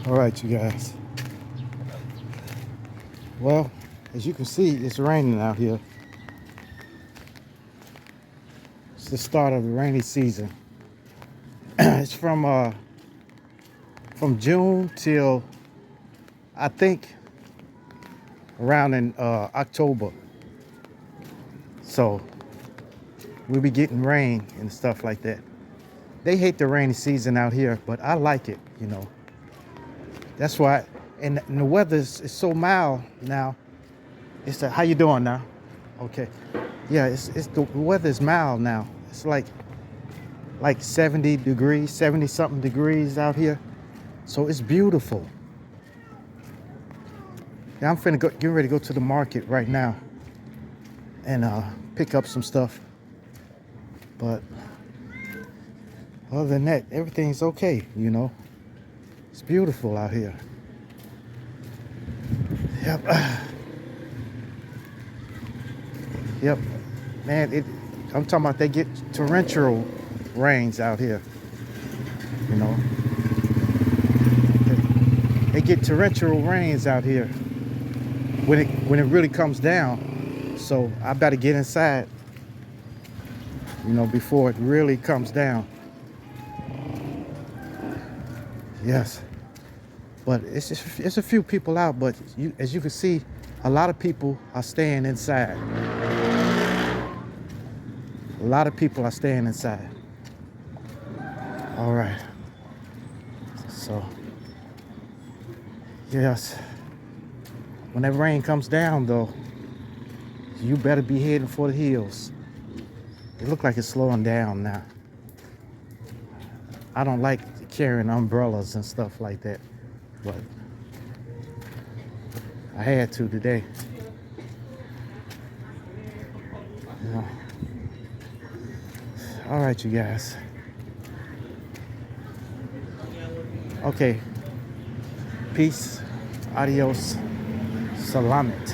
All right, you guys. Well, as you can see, it's raining out here. It's the start of the rainy season. It's from June till I think around in October. So we'll be getting rain and stuff like that. They hate the rainy season out here, but I like it, you know. That's why, and the weather is so mild now. How you doing now? Okay. Yeah, it's the weather is mild now. It's like 70 degrees, 70 something degrees out here. So it's beautiful. Yeah, I'm finna getting ready to go to the market right now and pick up some stuff. But other than that, everything's okay, you know. It's beautiful out here. Yep. Yep. Man, I'm talking about they get torrential rains out here. You know. They get torrential rains out here when it really comes down. So I better get inside, you know, before it really comes down. Yes. But it's a few people out, but as you can see, a lot of people are staying inside. A lot of people are staying inside. All right. So, yes. When that rain comes down, though, you better be heading for the hills. It looks like it's slowing down now. I don't like carrying umbrellas and stuff like that, but I had to today. Yeah. All right, you guys. Okay. Peace. Adios. Salamat.